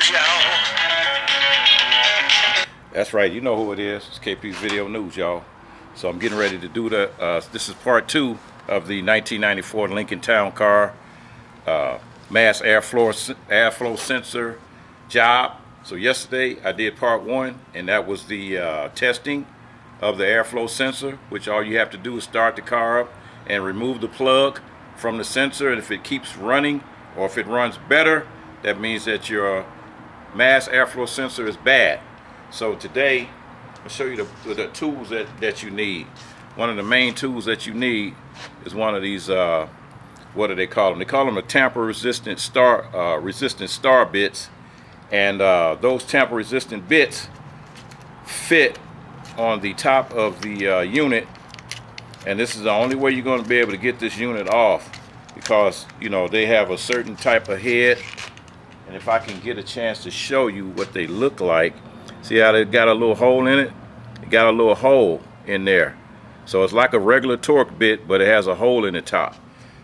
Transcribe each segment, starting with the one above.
News, y'all. That's right, you know who it is. It's KP Video News, y'all. So I'm getting ready to do this is part 2 of the 1994 Lincoln Town Car mass airflow sensor job. So yesterday I did part 1, and that was the testing of the airflow sensor, which all you have to do is start the car up and remove the plug from the sensor, and if it keeps running or if it runs better, that means that your mass airflow sensor is bad. So today I'll show you the tools that you need. One of the main tools that you need is one of these what do they call them? They call them a tamper resistant star bits, and those tamper resistant bits fit on the top of the unit, and this is the only way you're going to be able to get this unit off, because you know they have a certain type of head. And if I can get a chance to show you what they look like, see how they got a little hole in it? It got a little hole in there, so it's like a regular torque bit, but it has a hole in the top.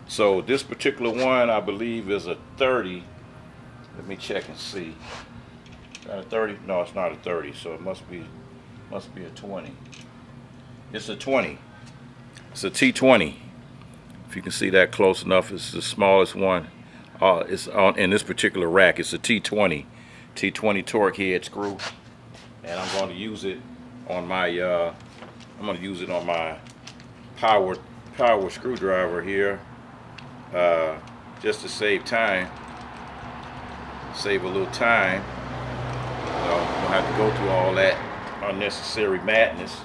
So this particular one, I believe, is a 30. Let me check and see. Is that a 30? No, it's not a 30, so it must be a 20. It's a 20. It's a T20. If you can see that close enough, it's the smallest one. It's on in this particular rack. It's a T20 torque head screw, and I'm going to use it on my power screwdriver here, just to save time, save a little time. You don't have to go through all that unnecessary madness.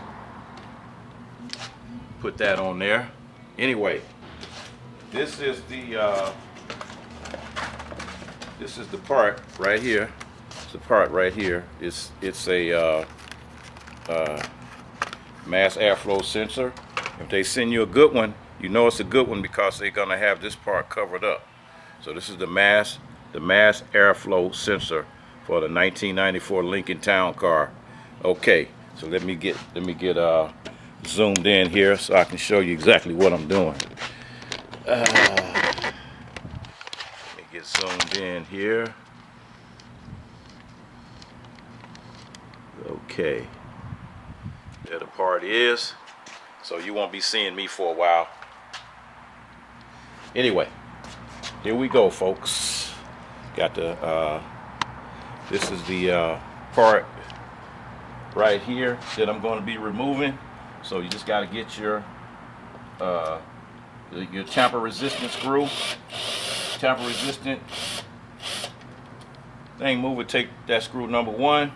Put that on there. Anyway, this is the part right here. It's the part right here. It's a mass airflow sensor. If they send you a good one, you know it's a good one because they're gonna have this part covered up. So this is the mass airflow sensor for the 1994 Lincoln Town Car. Okay, so let me get zoomed in here so I can show you exactly what I'm doing. Let me get zoomed in here. Okay, there the part is. So you won't be seeing me for a while. Anyway, here we go, folks. Got the this is the part right here that I'm going to be removing. So you just got to get your tamper resistant screw, tamper resistant thing. Move it. Take that screw number 1.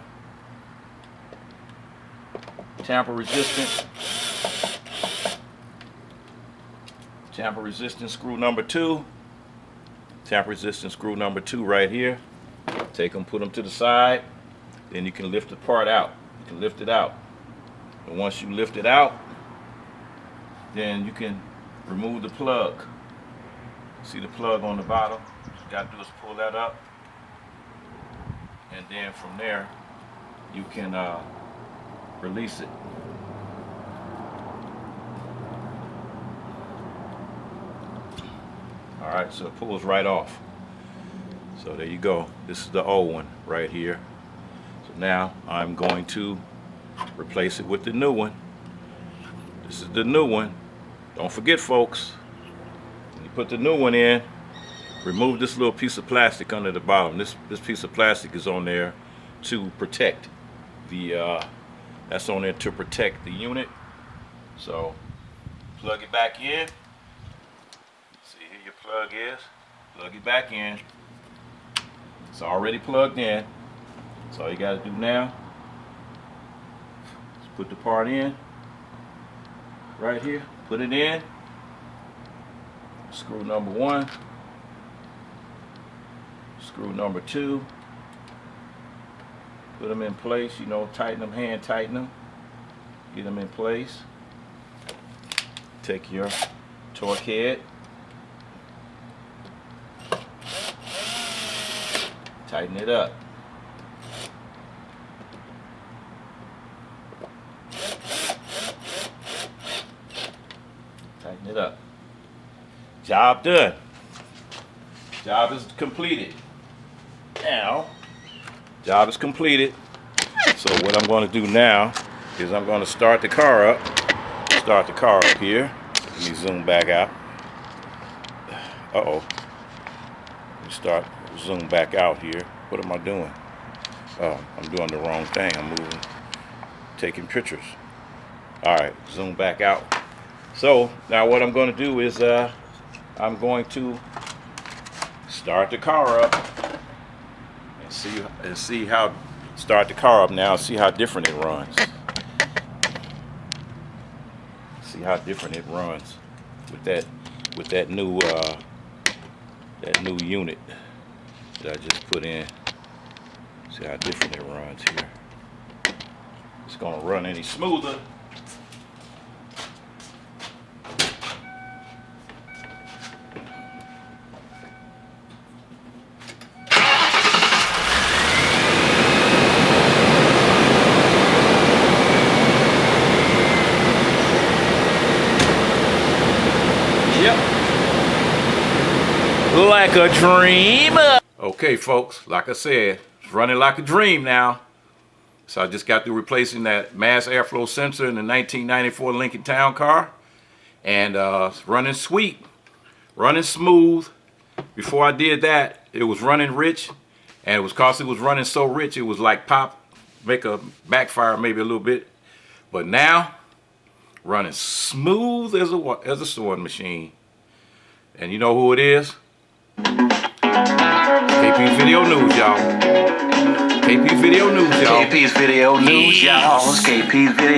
Tamper resistant screw number 2. Tamper resistant screw number 2 right here. Take them, put them to the side. Then you can lift the part out. You can lift it out. And once you lift it out, then you can remove the plug. See the plug on the bottom? What you got to do is pull that up. And then from there, you can release it. Alright, so it pulls right off. So there you go. This is the old one right here. So now I'm going to replace it with the new one. This is the new one. Don't forget, folks, when you put the new one in, remove this little piece of plastic under the bottom. This piece of plastic is on there to protect the that's on there to protect the unit. So plug it back in. See, here your plug is. Plug it back in. It's already plugged in. So all you got to do now is put the part in right here. Put it in. Screw number 1. Screw number 2. Put them in place. You know, tighten them, hand tighten them. Get them in place. Take your torque head. Tighten it up. Tighten it up. Job done. Job is completed. Now, Job is completed. So what I'm going to do now is I'm going to start the car up. Start the car up here. Let me zoom back out. Uh-oh. Let me zoom back out here. What am I doing? Oh, I'm doing the wrong thing. I'm moving, taking pictures. Alright, zoom back out. So now what I'm going to do is I'm going to start the car up and see how start the car up now, see how different it runs. See how different it runs with that new unit that I just put in. See how different it runs here. It's gonna run any smoother. Like a dream. Okay, folks, like I said, it's running like a dream now. So I just got through replacing that mass airflow sensor in the 1994 Lincoln Town car, and it's running sweet, running smooth. Before I did that, it was running rich, and it was because it was running so rich, it was like pop, make a backfire maybe a little bit. But now, running smooth as a sewing machine. And you know who it is? KP Video News, y'all. KP Video News, y'all. KP's Video News, y'all. KP's Video.